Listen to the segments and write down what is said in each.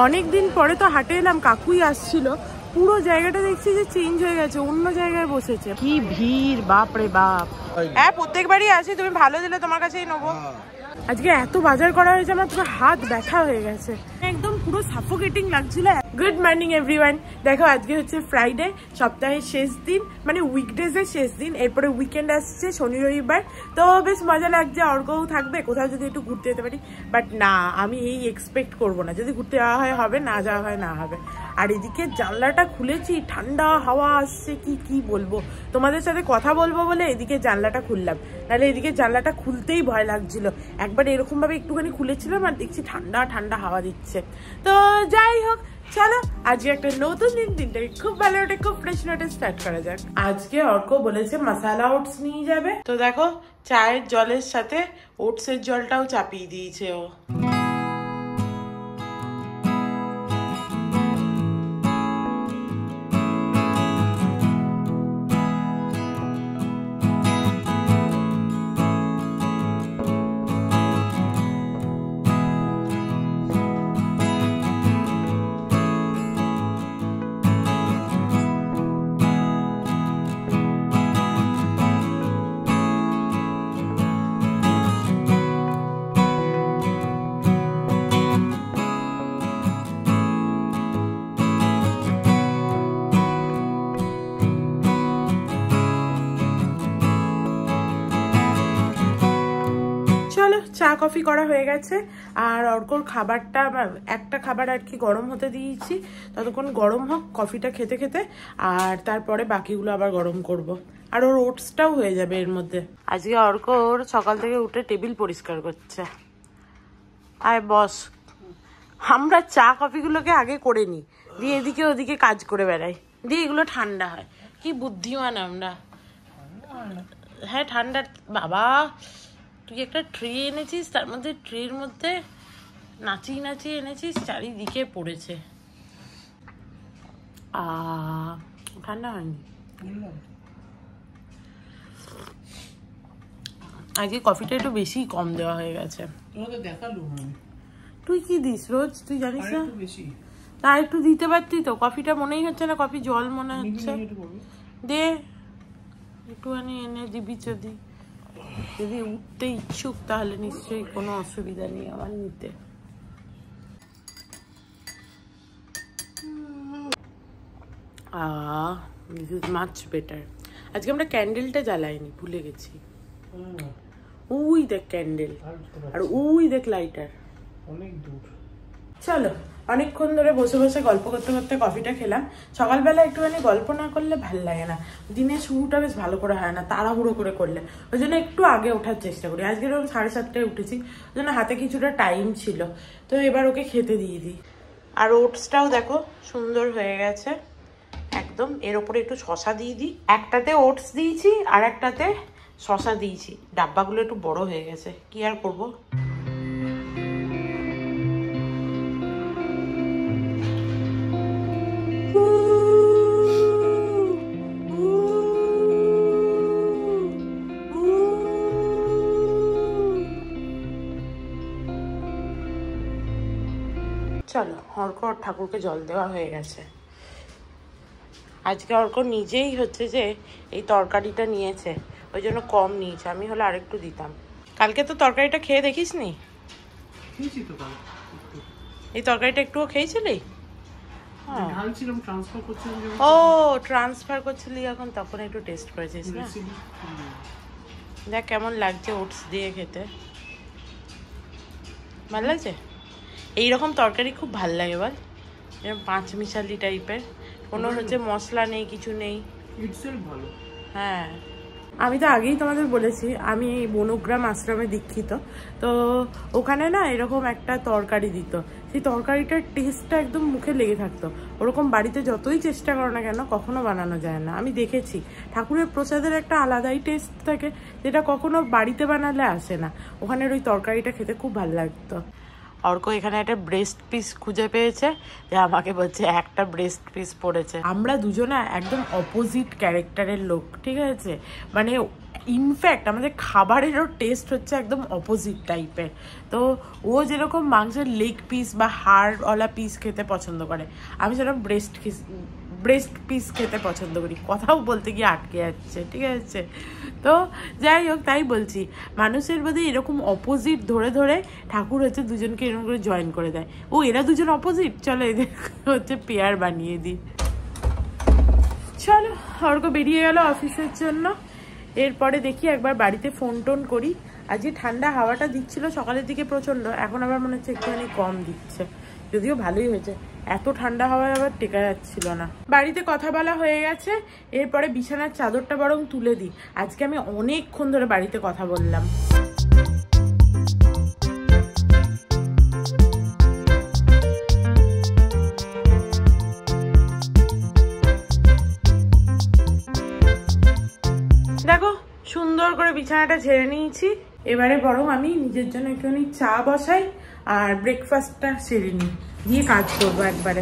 অনেকদিন পরে তো হাটে এলাম, কাকুই আসছিল, পুরো জায়গাটা দেখছি যে চেঞ্জ হয়ে গেছে, অন্য জায়গায় বসেছে। কি ভিড়, বাপ রে বাপ। হ্যাঁ প্রত্যেকবারই আসি, তুমি ভালো দিলে তোমার কাছেই নেবো। আজকে এত বাজার করা হয়েছে আমার পুরো হাত ব্যথা হয়ে গেছে, একদম পুরো সাফোকেটিং লাগছিল। Good morning everyone. দেখো আজকে হচ্ছে ফ্রাইডে, সপ্তাহের শেষ দিন, মানে উইকডেজের শেষ দিন, এরপরে উইকেন্ড আসছে শনি রবিবার। তো বেশ মজা লাগছে, অর্কও থাকবে, কোথাও যদি একটু ঘুরতে যেতে পারি। বাট না, আমি এই এক্সপেক্ট করবো না, যদি ঘুরতে যাওয়া হয় হবে, না যাওয়া হয় না হবে। আর এদিকে জানলাটা খুলেছি, ঠান্ডা হাওয়া আসছে, কি বলবো। তোমাদের সাথে কথা বলবো বলে এদিকে জানলাটা খুললাম, নাহলে এদিকে জানলাটা খুলতেই ভয় লাগছিল। একবার এরকম ভাবে একটুখানি খুলেছিলাম আর দেখছি ঠান্ডা ঠান্ডা হাওয়া দিচ্ছে। তো যাই হোক, চলো আজকে একটা নতুন দিনটাকে খুব ভালো একটা খুব ফ্রেশ নোটে স্টার্ট করা যাক। আজকে অর্ক বলেছে মশালা ওটস নিয়ে যাবে, তো দেখো চায়ের জলের সাথে ওটসের জলটাও চাপিয়ে দিয়েছে ও। চা কফি করা হয়ে গেছে, আর অর্কর খাবারটা, একটা খাবার আর কি গরম হতে দিয়েছি, ততক্ষণ গরম হোক কফিটা খেতে খেতে, আর তারপরে বাকিগুলো আবার গরম করব। আর ওর ওটসটাও হয়ে যাবে এর মধ্যে। আজকে অর্কর সকাল থেকে উঠে টেবিল পরিষ্কার করছে। আয় বস, আমরা চা কফিগুলোকে আগে করে নিই, দিয়ে এদিকে ওদিকে কাজ করে বেড়াই, দিয়ে এগুলো ঠান্ডা হয়। কি বুদ্ধিমান আমরা। হ্যাঁ ঠান্ডা। বাবা তুই একটা ট্রে এনেছিস, তার মধ্যে ট্রের মধ্যে নাচিয়ে নাচিয়ে এনেছিস, চারিদিকে পড়েছে। ঠান্ডা হয়নি। আজকে কফিটা একটু বেশি কম দেওয়া হয়ে গেছে। তুই কি দিস রোজ, তুই জানিস না? তা একটু দিতে পারতি তো, কফিটা মনেই হচ্ছে না কফি জল মনে হচ্ছে। দে একটুখানি এনে দিবি, যদি উঠতে ইচ্ছুক তাহলে নিশ্চয়ই কোনো অসুবিধা নেই আমার নিতে। This is much better. আজকে আমরা ক্যান্ডেলটা জ্বালাইনি, ভুলে গেছি। ওই দেখ ক্যান্ডেল, আর ওই দেখ লাইটার, অনেক দূর। চলো অনেকক্ষণ ধরে বসে বসে গল্প করতে করতে কফিটা খেলাম। সকালবেলা একটুখানি গল্প না করলে ভাল লাগে না, দিনের শুরুটা বেশ ভালো করে হয় না, তাড়াহুড়ো করে করলে। ওই জন্য একটু আগে ওঠার চেষ্টা করি। আজকে ওরকম 7:30টায় উঠেছি, ওই জন্য হাতে কিছুটা টাইম ছিল। তো এবার ওকে খেতে দিয়ে দিই। আর ওটসটাও দেখো সুন্দর হয়ে গেছে একদম। এর ওপরে একটু শশা দিয়ে দিই। একটাতে ওটস দিয়েছি আর একটাতে শশা দিয়েছি। ডাব্বাগুলো একটু বড় হয়ে গেছে, কি আর করবো। চলো অর্ক ঠাকুরকে জল দেওয়া হয়ে গেছে। আজকে অর্ক নিজেই হচ্ছে যে এই তরকারিটা নিয়েছে, ওই জন্য কম নিয়েছে, আমি হলে আরেকটু দিতাম। কালকে তো তরকারিটা খেয়ে দেখিস নি? এই তরকারিটা একটুও খেয়েছিলি? ও ট্রান্সফার করছিলি এখন, তখন একটু টেস্ট করেছিস না? দেখ কেমন লাগছে ওটস দিয়ে খেতে, ভালো লাগছে? এইরকম তরকারি খুব ভাল লাগে বল, এরকম পাঁচ মিশালি টাইপের, কোনো হচ্ছে মশলা নেই, কিছু নেই, ভালো। হ্যাঁ আমি তো আগেই তোমাদের বলেছি আমি এই বনগ্রাম আশ্রমে দীক্ষিত, তো ওখানে না এরকম একটা তরকারি দিত, সেই তরকারিটার টেস্টটা একদম মুখে লেগে থাকতো। ওরকম বাড়িতে যতই চেষ্টা করো না কেন কখনো বানানো যায় না। আমি দেখেছি ঠাকুরের প্রসাদের একটা আলাদাই টেস্ট থাকে, যেটা কখনো বাড়িতে বানালে আসে না। ওখানের ওই তরকারিটা খেতে খুব ভালো লাগতো। অর্ক এখানে একটা ব্রেস্ট পিস খুঁজে পেয়েছে, যে আমাকে বলছে একটা ব্রেস্ট পিস পড়েছে। আমরা দুজনা একদম অপোজিট ক্যারেক্টারের লোক, ঠিক আছে? মানে ইনফ্যাক্ট আমাদের খাবারেরও টেস্ট হচ্ছে একদম অপোজিট টাইপের। তো ও যেরকম মাংসের লেগ পিস বা হাড়ওয়ালা পিস খেতে পছন্দ করে, আমি সেরকম ব্রেস্ট পিস খেতে পছন্দ করি। কথাও বলতে গিয়ে আটকে যাচ্ছে, ঠিক আছে? তো যাই হোক, তাই বলছি মানুষের মধ্যে এরকম অপোজিট ধরে ধরে ঠাকুর হচ্ছে দুজনকে এরকম করে জয়েন করে দেয়। ও এরা দুজন অপোজিট, চলো এদের হচ্ছে পেয়ার বানিয়ে দিই। চলো, অর্ক বেরিয়ে গেল অফিসের জন্য। এরপরে দেখি একবার বাড়িতে ফোন টোন করি। আজকে ঠান্ডা হাওয়াটা দিচ্ছিল সকালের দিকে প্রচণ্ড, এখন আবার মনে হচ্ছে একটুখানি কম দিচ্ছে, যদিও ভালোই হয়েছে। এত ঠান্ডা হাওয়ায় আবার টেকা যাচ্ছিল না। বাড়িতে কথা বলা হয়ে গেছে, এরপরে বিছানার চাদরটা বরং তুলে দিই। আজকে আমি অনেকক্ষণ ধরে বাড়িতে কথা বললাম। দেখো সুন্দর করে বিছানাটা ঝেড়ে নিয়েছি। এবারে বরং আমি নিজের জন্য একটুখানি চা বসাই আর ব্রেকফাস্টটা সেরে নিই, দিয়ে কাজ করবো একবারে।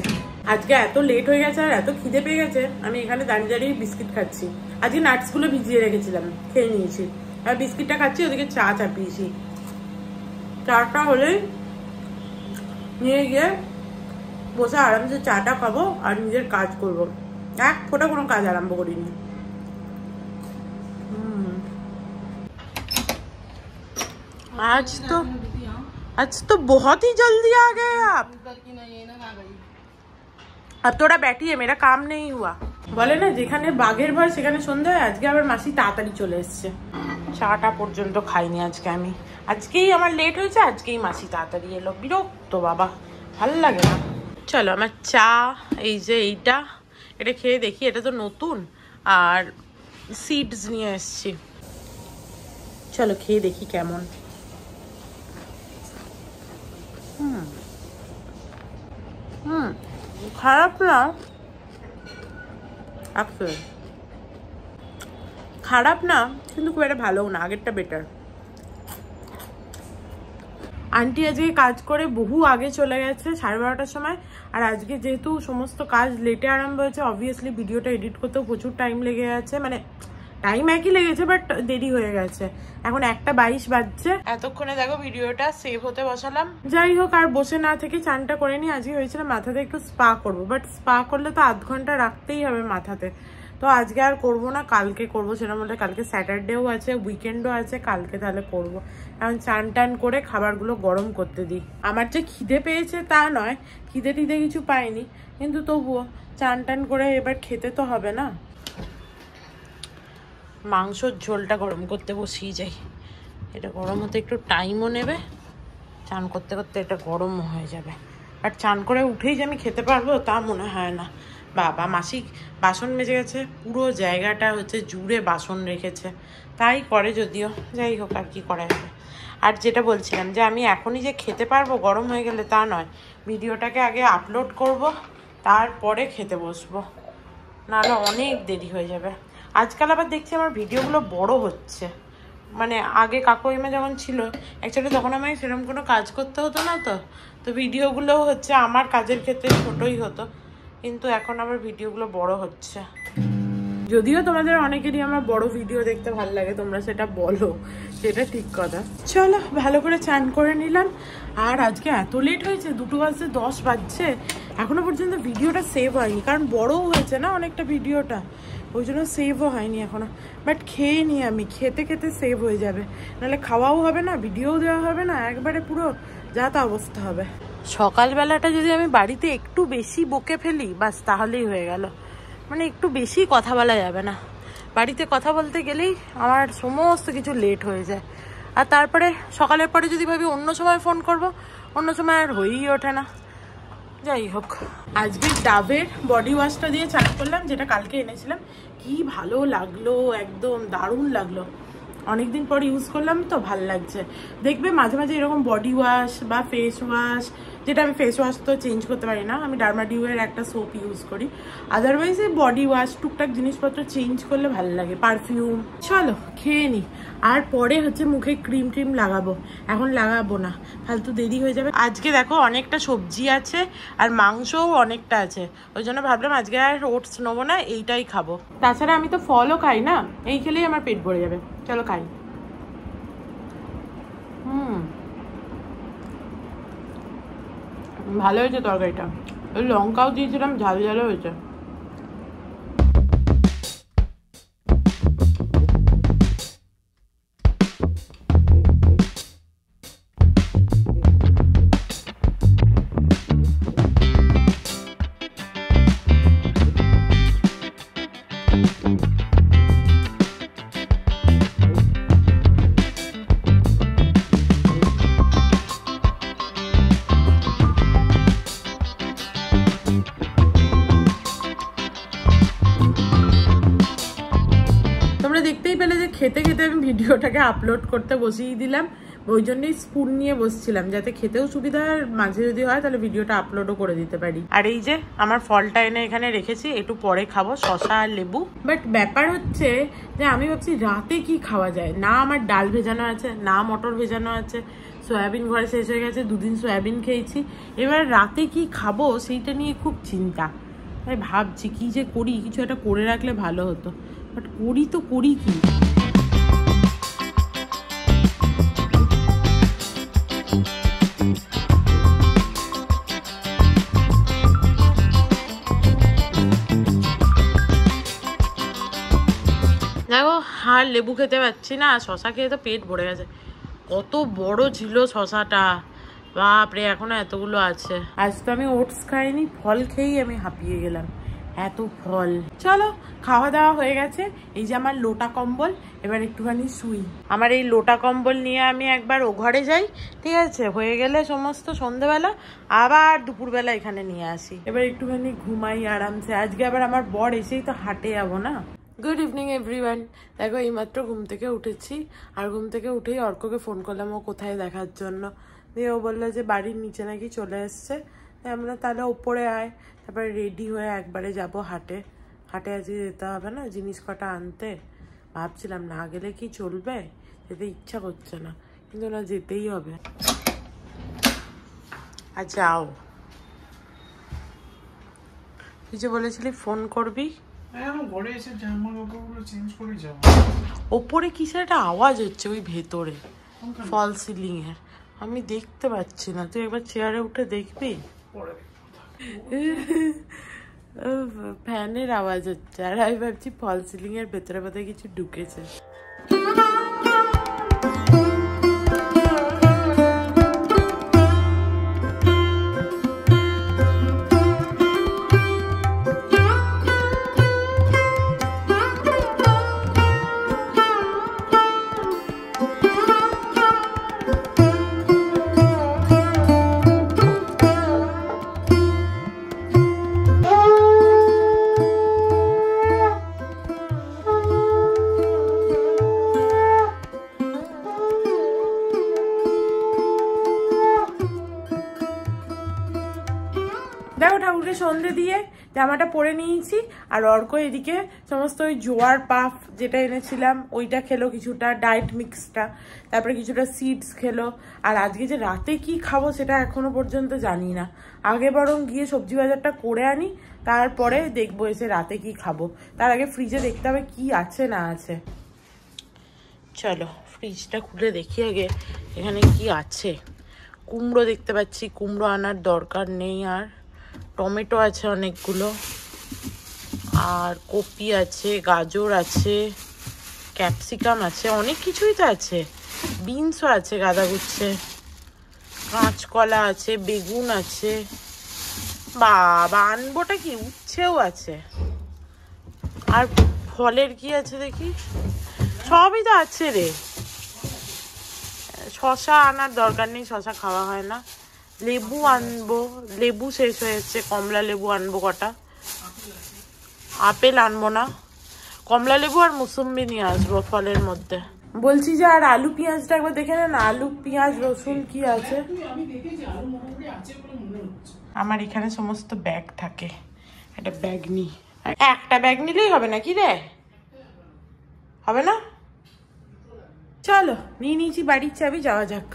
আজকে এত লেট হয়ে গেছে আর এত খিদে পেয়ে গেছে, আমি এখানে দাঁড়িয়ে দাঁড়িয়ে বিস্কিট খাচ্ছি। আজকে নাটসগুলো ভিজিয়ে রেখেছিলাম, খেয়ে নিয়েছি, আর বিস্কিটটা খাচ্ছি, ওদিকে চা চাপিয়েছি। চাটা হলে নিয়ে গিয়ে বসে আরামসে চাটা খাবো আর নিজের কাজ করবো। এক ফোঁটা কোনো কাজ আরম্ভ করিনি। आज तो बहुत ही जल्दी आ गए आप। अब थोड़ा बैठिए, मेरा काम नहीं हुआ। বলে না যেখানে বাঘের ভয় সেখানে সন্ধ্যা হয়। আজকে আবার মাসি তাড়াতাড়ি চলে এসছে, চাটা পর্যন্ত খাইনি আজকে আমি। আজকেই আমার লেট হয়েছে, আজকেই মাসি তাড়াতাড়ি এলো। বিরক্ত বাবা, ভালো লাগে না। চলো আমার চা, এই যে এইটা, এটা খেয়ে দেখি। এটা তো নতুন, আর সিডস নিয়ে এসছি। চলো খেয়ে দেখি কেমন। খারাপ না, খারাপ না, কিন্তু খুব একটা ভালো না, আগেরটা বেটার। আন্টি আজকে কাজ করে বহু আগে চলে গেছে, 12:30টার সময়। আর আজকে যেহেতু সমস্ত কাজ লেটে আরম্ভ হয়েছে, অবভিয়াসলি ভিডিওটা এডিট করতেও প্রচুর টাইম লেগে গেছে। মানে টাইম একই লেগেছে, বাট দেরি হয়ে গেছে। এখন 1:22 বাজছে। এতক্ষণে দেখো ভিডিওটা সেভ হতে বসালাম। যাই হোক, আর বসে না থেকে চানটা করে নি। আজকে হয়েছিল মাথাতে একটু স্পা করবো, বাট স্পা করলে তো আধ ঘন্টা রাখতেই হবে মাথাতে। তো আজকে আর করবো না, কালকে করবো। সেটা বলতে কালকে স্যাটারডেও আছে, উইকেন্ডও আছে, কালকে তাহলে করবো। এখন চান টান করে খাবারগুলো গরম করতে দিই। আমার যে খিদে পেয়েছে তা নয়, খিদে টিদে কিছু পাইনি, কিন্তু তবুও চান টান করে এবার খেতে তো হবে না। মাংসর ঝোলটা গরম করতে বসিয়ে যাই। এটা গরম হতে একটু টাইমও নেবে, চান করতে করতে এটা গরমও হয়ে যাবে। আর চান করে উঠেই যে আমি খেতে পারবো তা মনে হয় না। বাবা মাসি বাসন মেজে গেছে, পুরো জায়গাটা হচ্ছে জুড়ে বাসন রেখেছে, তাই করে যদিও। যাই হোক, আর কি করা যাবে। আর যেটা বলছিলাম যে আমি এখনই যে খেতে পারবো গরম হয়ে গেলে তা নয়, ভিডিওটাকে আগে আপলোড করব, তারপরে খেতে বসবো, নাহলে অনেক দেরি হয়ে যাবে। আজকাল আবার দেখছি আমার ভিডিওগুলো বড় হচ্ছে। মানে আগে কাকুইমা যখন ছিল, অ্যাকচুয়ালি তখন আমায় সেরকম কোনো কাজ করতে হতো না, তো ভিডিওগুলো হচ্ছে আমার কাজের ক্ষেত্রে ছোটই হতো, কিন্তু এখন আবার ভিডিওগুলো বড় হচ্ছে। যদিও তোমাদের অনেকেরই আমার বড় ভিডিও দেখতে ভালো লাগে, তোমরা সেটা বলো, সেটা ঠিক কথা। চলো ভালো করে চান করে নিলাম। আর আজকে এত লেট হয়েছে, 2:10 বাজছে, এখনো পর্যন্ত ভিডিওটা সেভ হয়নি, কারণ বড়ও হয়েছে না অনেকটা ভিডিওটা, ওই জন্য সেভও হয়নি এখনো। বাট খেয়ে নিই আমি, খেতে খেতে সেভ হয়ে যাবে, নাহলে খাওয়াও হবে না, ভিডিওও দেওয়া হবে না, একবারে পুরো যা তা অবস্থা হবে। সকালবেলাটা যদি আমি বাড়িতে একটু বেশি বকে ফেলি বাস, তাহলেই হয়ে গেল। মানে একটু বেশি কথা বলা যাবে না, বাড়িতে কথা বলতে গেলেই আমার সমস্ত কিছু লেট হয়ে যায়। আর তারপরে সকালের পরে যদি ভাবি অন্য সময় ফোন করব, অন্য সময় আর হয়েই ওঠে না। যাই হোক, আজকে ডাবের বডি ওয়াশটা দিয়ে চান করলাম, যেটা কালকে এনেছিলাম। কি ভালো লাগলো, একদম দারুণ লাগলো। অনেকদিন পর ইউজ করলাম তো ভাল লাগছে। দেখবে মাঝে মাঝে এরকম বডি ওয়াশ বা ফেস ওয়াশ যেটা আমি ফেস ওয়াশ তো চেঞ্জ করতে পারি না, আমি ডার্মাডিউয়ের একটা সোপ ইউজ করি। আদারওয়াইজ এই বডি ওয়াশ টুকটাক জিনিসপত্র চেঞ্জ করলে ভালো লাগে, পারফিউম। চলো খেয়ে নি, আর পরে হচ্ছে মুখে ক্রিম ট্রিম লাগাবো, এখন লাগাবো না, ফালতু দেরি হয়ে যাবে। আজকে দেখো অনেকটা সবজি আছে আর মাংসও অনেকটা আছে, ওই জন্য ভাবলাম আজকে আর ওটস নেবো না, এইটাই খাবো। তাছাড়া আমি তো ফলও খাই না, এই খেলেই আমার পেট ভরে যাবে। চলো খাই। ভালো হয়েছে তরকারিটা, ওই লঙ্কাও দিয়েছিলাম, ঝাল ঝালও হয়েছে। দেখতেই পেলে যে খেতে খেতে আমি ভিডিওটাকে আপলোড করতে বসিয়ে দিলাম, ওই জন্যই স্পুন নিয়ে বসছিলাম, যাতে খেতেও সুবিধা হয়, মাঝে যদি হয় তাহলে ভিডিওটা আপলোডও করে দিতে পারি। আর এই যে আমার ফলটা এনে এখানে রেখেছি, একটু পরে খাবো, শসা আর লেবু। বাট ব্যাপার হচ্ছে যে আমি ভাবছি রাতে কি খাওয়া যায়, না আমার ডাল ভেজানো আছে, না মটর ভেজানো আছে, সয়াবিন ঘরে শেষ হয়ে গেছে, 2 দিন সয়াবিন খেয়েছি, এবার রাতে কি খাবো সেইটা নিয়ে খুব চিন্তা। তাই ভাবছি কি যে করি, কিছু একটা করে রাখলে ভালো হতো, বাট করি তো করি কি। দেখো আর লেবু খেতে পাচ্ছি না, শশা খেয়ে তো পেট ভরে গেছে। কত বড় ছিল শশাটা, বাপরে এখনো এতগুলো আছে। আজ তো আমি ওটস খাইনি, ফল খেয়েই আমি হাঁপিয়ে গেলাম, এত ফল। চলো খাওয়া দাওয়া হয়ে গেছে, এই যে আমার লোটা কম্বল, এবার একটুখানি শুই। আমার এই লোটা কম্বল নিয়ে আমি একবার ও ঘরে যাই, ঠিক আছে, হয়ে গেলে সমস্ত সন্ধ্যেবেলা, আবার দুপুরবেলা এখানে নিয়ে আসি, এবার একটুখানি ঘুমাই আরামসে। আজকে আবার আমার বর এসেই তো হাটে যাবো না। Good evening everyone. দেখো এইমাত্র ঘুম থেকে উঠেছি, আর ঘুম থেকে উঠেই অর্ককে ফোন করলাম ও কোথায় দেখার জন্য, দিয়ে ও বললো যে বাড়ির নিচে নাকি চলে এসছে। আমরা তাহলে ওপরে আয়, তারপরে রেডি হয়ে একবারে যাব হাটে। হাটে আজকে যেতে হবে না জিনিস কটা আনতে, ভাবছিলাম না গেলে কি চলবে, যেতে ইচ্ছা করছে না, কিন্তু না যেতেই হবে। আর যাও, তুই যে বলেছিলি ফোন করবি, ওপরে কিসের একটা আওয়াজ হচ্ছে ওই ভেতরে ফল সিলিং এর, আমি দেখতে পাচ্ছি না, তুই একবার চেয়ারে উঠে দেখবি। ফ্যানের আওয়াজ হচ্ছে, আর আমি ভাবছি ফল সিলিং এর ভেতরে বোধহয় কিছু ঢুকেছে। দেখো ঠাকুরকে সন্ধে দিয়ে জামাটা পরে নিয়েছি, আর অর্ক এদিকে সমস্ত ওই জোয়ার পাফ যেটা এনেছিলাম ওইটা খেলো, কিছুটা ডায়েট মিক্সটা, তারপরে কিছুটা সিডস খেলো। আর আজকে যে রাতে কি খাবো সেটা এখনো পর্যন্ত জানি না, আগে বরং গিয়ে সবজি বাজারটা করে আনি, তারপরে দেখবো এসে রাতে কি খাবো। তার আগে ফ্রিজে দেখতে হবে কি আছে না আছে। চলো ফ্রিজটা খুলে দেখি আগে এখানে কি আছে। কুমড়ো দেখতে পাচ্ছি, কুমড়ো আনার দরকার নেই, আর টমেটো আছে অনেকগুলো, আর কপি আছে, গাজর আছে, ক্যাপসিকাম আছে, অনেক কিছুই তো আছে, বিনসও আছে গাদাগুচ্ছে, কাঁচকলা আছে, বেগুন আছে, বাবা আনবোটা কি, উচ্ছেও আছে। আর ফলের কি আছে দেখি, সবই তো আছে রে। শশা আনার দরকার নেই, শশা খাওয়া হয় না। লেবু আনবো, লেবু শেষ হয়েছে, কমলা লেবু আনবো কটা, আপেল আনবো না, কমলা লেবু আর মুসম্বি নিয়ে আসবো ফলের মধ্যে। বলছি যে আর আলু পেঁয়াজটা একবার দেখে নেন, আলু পেঁয়াজ রসুন কি আছে। আমার এখানে সমস্ত ব্যাগ থাকে, একটা ব্যাগ নি, একটা ব্যাগ নিলেই হবে নাকি রে? হবে না? চলো নিয়ে নিয়েছি বাড়ির চাবি, যাওয়া যাক।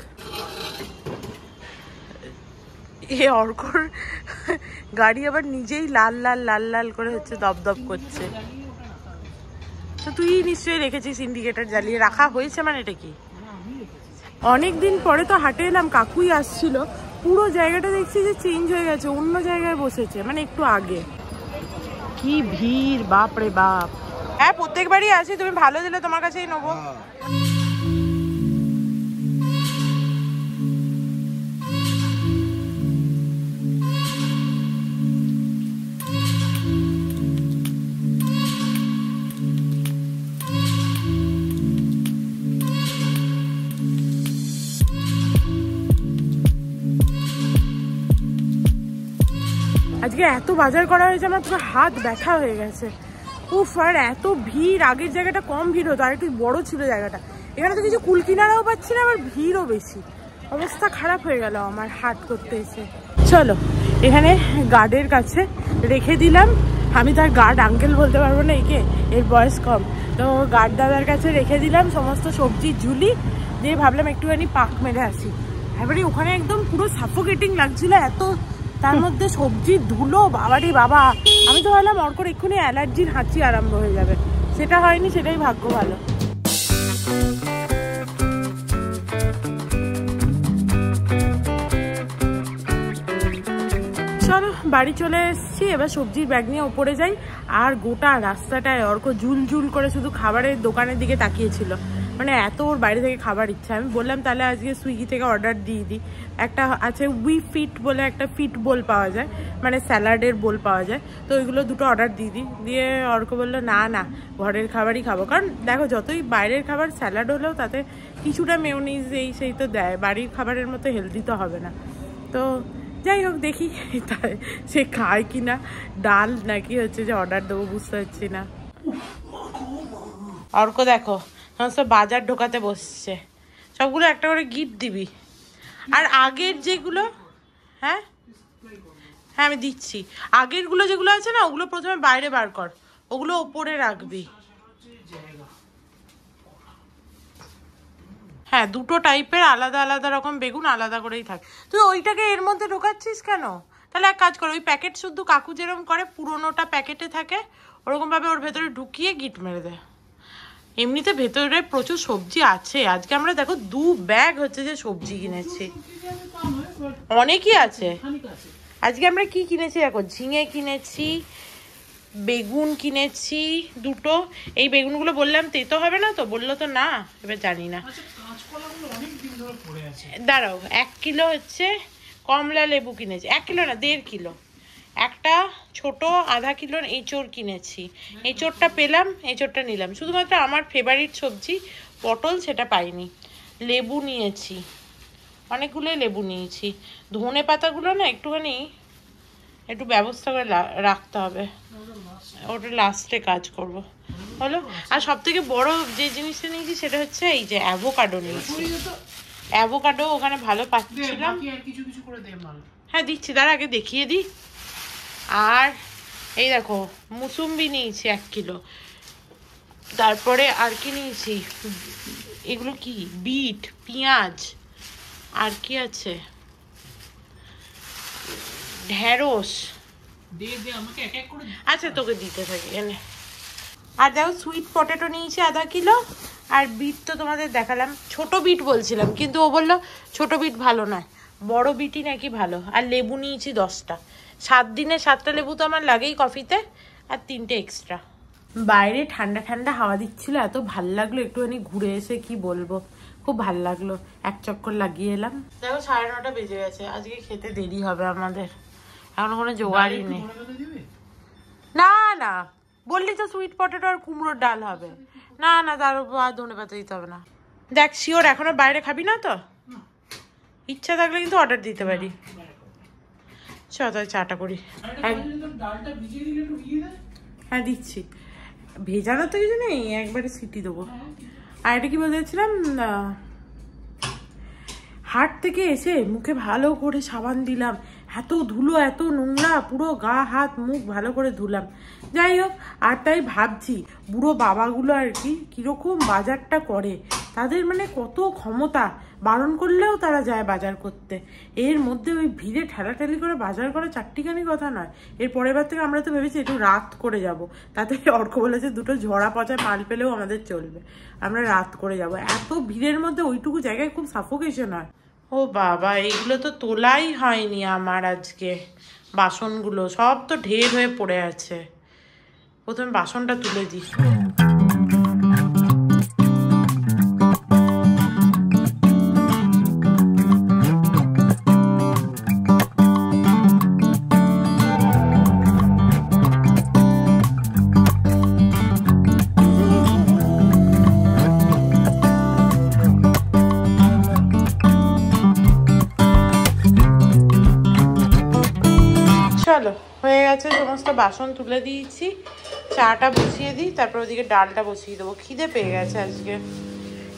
এ অর্কর গাড়ি আবার নিজেই লাল লাল লাল লাল করে হচ্ছে, দপদপ করছে। তো তুই নিশ্চয়ই রেখেছিস ইন্ডিকেটর জ্বালিয়ে, রাখা হয়েছে মানে এটা কি? অনেকদিন পরে তো হাটে এলাম, কাকুই আসছিল, পুরো জায়গাটা দেখছি যে চেঞ্জ হয়ে গেছে, অন্য জায়গায় বসেছে, মানে একটু আগে। কি ভিড়, বাপ রে বাপ। হ্যাঁ প্রত্যেকবারই আসি, তুমি ভালো দিলে তোমার কাছেই নেবো। আজকে এত বাজার করা হয়েছে, আমার পুরো হাত ব্যথা হয়ে গেছে। উফ, আর এত ভিড়। আগের জায়গাটা কম ভিড় হতো, আর একটু বড় ছিল জায়গাটা। এখানে তো কিছু কুল কিনারাও পাচ্ছি না, আবার ভিড়ও বেশি। অবস্থা খারাপ হয়ে গেল আমার হাট করতে এসে। চলো এখানে গার্ডের কাছে রেখে দিলাম, আমি তার গার্ড আঙ্কেল বলতে পারবো না, একে এর বয়স কম, তো গার্ড দাদার কাছে রেখে দিলাম সমস্ত সবজি ঝুলি দিয়ে। ভাবলাম একটুখানি পাক মেরে আসি। এবারে ওখানে একদম পুরো সাফোকেটিং লাগছিল, এত তার মধ্যে সবজির ধুলো, বাবারে বাবা। আমি তো ভাবলাম অর্কর এক্ষুনি অ্যালার্জির হাঁচি আরম্ভ হয়ে যাবে, সেটা হয়নি, সেটাই ভাগ্য ভালো। চলো বাড়ি চলে এসেছি, এবার সবজির ব্যাগ নিয়ে ওপরে যাই। আর গোটা রাস্তাটায় অর্ক ঝুল ঝুল করে শুধু খাবারের দোকানের দিকে তাকিয়েছিল, মানে এত ওর বাইরে থেকে খাবার ইচ্ছা। আমি বললাম তাহলে আজকে সুইগি থেকে অর্ডার দিয়ে দিই। একটা আছে উই ফিট বলে, একটা ফিট বোল পাওয়া যায়, মানে স্যালাডের বোল পাওয়া যায়, তো ওইগুলো দুটো অর্ডার দিয়ে দিই। দিয়ে অর্ক বললো না না, ঘরের খাবারই খাবো। কারণ দেখো যতই বাইরের খাবার স্যালাড হলেও তাতে কিছুটা মেয়োনিজ এই সেই তো দেয়, বাড়ির খাবারের মতো হেলদি তো হবে না। তো যাই হোক দেখি সে খায় কিনা, ডাল নাকি হচ্ছে যে অর্ডার দেবো বুঝতে পারছি না। অর্ক দেখো সমস্ত বাজার ঢোকাতে বসছে, সবগুলো একটা করে গিফট দিবি। আর আগের যেগুলো, হ্যাঁ হ্যাঁ আমি দিচ্ছি, আগেরগুলো যেগুলো আছে না ওগুলো প্রথমে বাইরে বার কর, ওগুলো ওপরে রাখবি। হ্যাঁ দুটো টাইপের আলাদা আলাদা রকম বেগুন আলাদা করেই থাকে। তুই ওইটাকে এর মধ্যে ঢোকাচ্ছিস কেন? তাহলে এক কাজ কর, ওই প্যাকেট শুদ্ধ কাকু যেরকম করে পুরোনোটা প্যাকেটে থাকে ওরকম ভাবে ওর ভেতরে ঢুকিয়ে গিট মেরে দেয়। এমনিতে ভেতরে প্রচুর সবজি আছে। আজকে আমরা দেখো 2 ব্যাগ হচ্ছে যে সবজি কিনেছি, অনেকই আছে। আজকে আমরা কি কিনেছি দেখো, ঝিঙে কিনেছি, বেগুন কিনেছি 2টো। এই বেগুনগুলো বললাম তেতো হবে না তো, বললো তো না, এবার জানি না। দাঁড়াও, 1 কিলো হচ্ছে কমলা লেবু কিনেছি, 1 কিলো না 1.5 কিলো। একটা ছোট আধা কিলোর এঁচোড় কিনেছি, এঁচোড়টা পেলাম, এঁচোড়টা নিলাম। শুধুমাত্র আমার ফেভারিট সবজি পটল, সেটা পাইনি। লেবু নিয়েছি, অনেকগুলোই লেবু নিয়েছি। ধনে পাতাগুলো না একটুখানি একটু ব্যবস্থা করে রাখতে হবে, ওটা লাস্টে কাজ করব। হলো। আর সব থেকে বড় যে জিনিসটা নিয়েছি সেটা হচ্ছে এই যে অ্যাভোকাডো নিয়েছি। অ্যাভোকাডো ওখানে ভালো পাচ্ছিলাম। হ্যাঁ দিচ্ছি, তার আগে দেখিয়ে দিই। আর এই দেখো মুসুম্বি নিয়েছি 1 কিলো। তারপরে আর কি নিয়েছি, এগুলো কি, বিট, পেঁয়াজ, আর কি আছে, ঢেঁড়স। আচ্ছা তোকে দিতে থাকি এনে। আর দেখো সুইট পটেটো নিয়েছি আধা কিলো। আর বিট তো তোমাদের দেখালাম, ছোট বিট বলছিলাম কিন্তু ও বললো ছোট বিট ভালো নয়, বড় বিটই নাকি ভালো। আর লেবু নিয়েছি 10টা। 7 দিনে 7টা লেবু তো আমার লাগেই কফিতে, আর 3টে এক্সট্রা। বাইরে ঠান্ডা ঠান্ডা হাওয়া দিচ্ছিল, এত ভাল লাগলো। একটুখানি ঘুরে এসে কি বলবো, খুব ভাল লাগলো। এক চক্কর লাগিয়ে এলাম। দেখো 9:30 বেজে গেছে, আজকে খেতে দেরি হবে আমাদের, এখনো কোনো জোগাড়ই নেই। না না বললি তো সুইট পটেটো আর কুমড়োর ডাল হবে। না না তার উপর আর ধনে পাতা দিতে হবে না। দেখ শিওর এখনো বাইরে খাবি না তো? ইচ্ছা থাকলে কিন্তু অর্ডার দিতে পারি। চল তাই চাটা করি। হ্যাঁ দিচ্ছি, ভেজানোর তো কিছু নেই, একবারে সিটি দেবো। আর এটা কি বলতে চাচ্ছিলাম, হাট থেকে এসে মুখে ভালো করে সাবান দিলাম, এত ধুলো এত নোংরা, পুরো গা হাত মুখ ভালো করে ধুলাম। যাই হোক, আর তাই ভাবছি বুড়ো বাবাগুলো আর কি কিরকম বাজারটা করে, তাদের মানে কত ক্ষমতা, বারণ করলেও তারা যায় বাজার করতে। এর মধ্যে ওই ভিড়ে ঠেলাঠেলি করে বাজার করা চারটিখানি কথা নয়। এর পরের বার থেকে আমরা তো ভেবেছি একটু রাত করে যাব, তাতে অর্ক বলেছে দুটো ঝরা পচা মাল পেলেও আমাদের চলবে, আমরা রাত করে যাব। এত ভিড়ের মধ্যে ওইটুকু জায়গায় খুব সাফোকেশন হয়। ও বাবা, এইগুলো তো তোলাই হয়নি আমার আজকে, বাসনগুলো সব তো ঢের হয়ে পড়ে আছে। প্রথমে বাসনটা তুলে দিই। চলো, হয়ে গেছে, সমস্ত বাসন তুলে দিয়েছি, চাটা বসিয়ে দিই, তারপর ওদিকে ডালটা বসিয়ে দেবো। খিদে পেয়ে গেছে আজকে,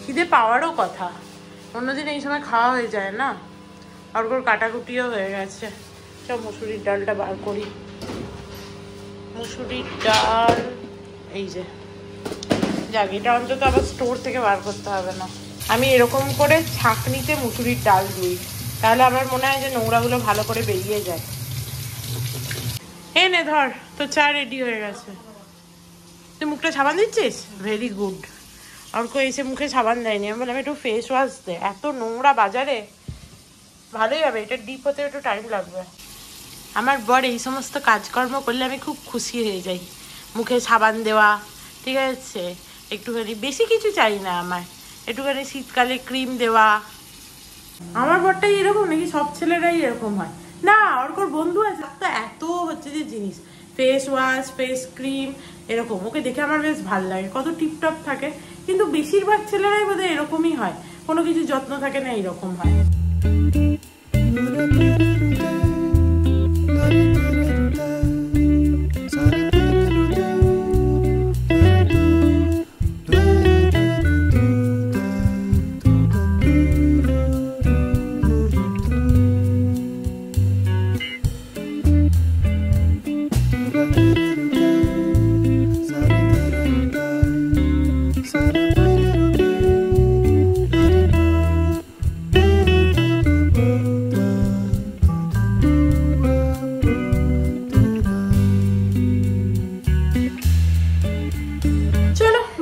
খিদে পাওয়ারও কথা, অন্যদিন এই সময় খাওয়া হয়ে যায় না। আর ওর কাটাকুটিও হয়ে গেছে। সব মুসুরির ডালটা বার করি। মুসুরির ডাল এই যে, যাক এটা অন্তত আবার স্টোর থেকে বার করতে হবে না। আমি এরকম করে ছাঁকনিতে মুসুরির ডাল দিই, তাহলে আমার মনে হয় যে নোংরাগুলো ভালো করে বেরিয়ে যায়। নে ধর, তো চা রেডি হয়ে গেছে। তুই মুখটা সাবান দিচ্ছিস? Very good. অর্ক এসে মুখে সাবান দেয়নি, আমি বললাম একটু ফেস ওয়াশ দে, এত নোংরা বাজারে। ভালোই হবে, এটা ডিপ হতে একটু টাইম লাগবে। আমার বর এই সমস্ত কাজকর্ম করলে আমি খুব খুশি হয়ে যাই। মুখে সাবান দেওয়া, ঠিক আছে, একটুখানি বেশি কিছু চাই না আমার, একটুখানি শীতকালে ক্রিম দেওয়া। আমার বরটাই এরকম নাকি সব ছেলেরাই এরকম হয়? না, ওর বন্ধু আছে তো এত হচ্ছে যে জিনিস, ফেস ওয়াশ, ফেস ক্রিম, এরকম। ওকে দেখে আমার বেশ ভালো লাগে, কত টিপটপ থাকে। কিন্তু বেশিরভাগ ছেলেরাই বোধহয় এরকমই হয়, কোনো কিছু যত্ন থাকে না, এইরকম হয়।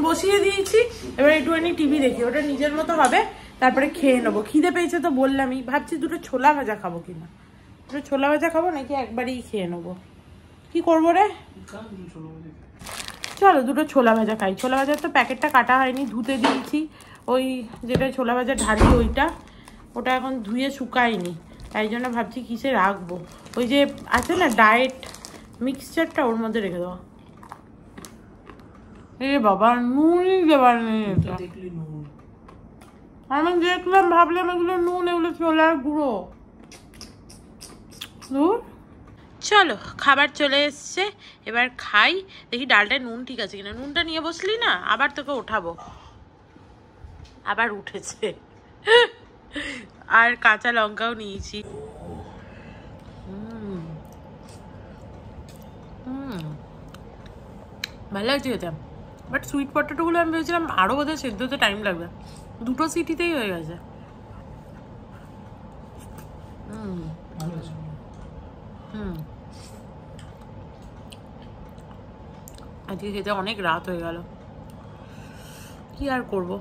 বসিয়ে দিয়েছি, এবার একটুখানি টিভি দেখি, ওটা নিজের মতো হবে, তারপরে খেয়ে নেবো। খিদে পেয়েছে তো বললামই, ভাবছি দুটো ছোলা ভাজা খাবো কিনা। দুটো ছোলা ভাজা খাবো নাকি একবারই খেয়ে নেবো, কি করবো রে? চলো দুটো ছোলা ভাজা খাই। ছোলা ভাজার তো প্যাকেটটা কাটা হয়নি, ধুতে দিয়েছি। ওই যেটা ছোলা ভাজা ঢালি ওটা এখন ধুয়ে শুকায়নি, তাই জন্য ভাবছি কিসে রাখবো। ওই যে আছে না ডায়েট মিক্সচারটা, ওর মধ্যে রেখে দেবো। এ বাবা, নুনই দেবার নেই। আমি দেখলাম, ভাবলাম এগুলো নুন, এগুলো ছোলার গুঁড়ো। চলো, খাবার চলে এসছে, এবার খাই। দেখি ডালটায় নুন ঠিক আছে কিনা। নুনটা নিয়ে বসলি না, আবার তোকে ওঠাবো। আবার উঠেছে। আর কাঁচা লঙ্কাও নিয়েছি। ভালো লাগছে খেতে, বাট সুইট পটেটোগুলো আমি ভেবেছিলাম আরও বোধহয় সেদ্ধ হতে টাইম লাগবে, দুটো সিটিতেই হয়ে গেছে। আজকে খেতে অনেক রাত হয়ে গেল, কি আর করবো।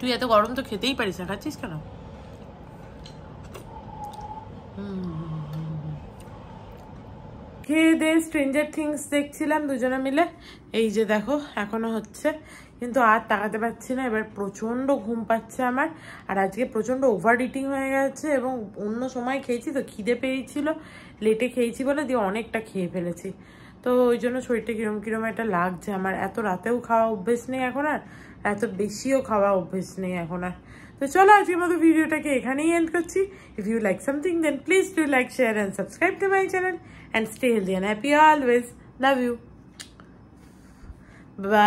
তুই এত গরম তো খেতেই পারিস না, খাচ্ছিস কেন? খেয়ে দিয়ে স্ট্রেঞ্জার থিংস দেখছিলাম দুজনে মিলে। এই যে দেখো, এখনো হচ্ছে, কিন্তু আর তাকাতে পারছি না। এবার প্রচন্ড ঘুম পাচ্ছে আমার, আর আজকে প্রচন্ড ওভার ইটিং হয়ে গেছে, এবং অন্য সময় খেয়েছি তো খিদে পেয়েছিল, লেটে খেয়েছি বলে দিয়ে অনেকটা খেয়ে ফেলেছি। তো ওই জন্য শরীরটা কিরম কিরম একটা লাগছে আমার। এত রাতেও খাওয়া অভ্যেস নেই এখন, আর এত বেশিও খাওয়া অভ্যেস নেই এখন আর। তো চলো আজকের মতো ভিডিওটাকে এখানেই এন্ড করছি। If you like something then please do like, share and subscribe to my channel, and stay healthy and happy always. Love you. By.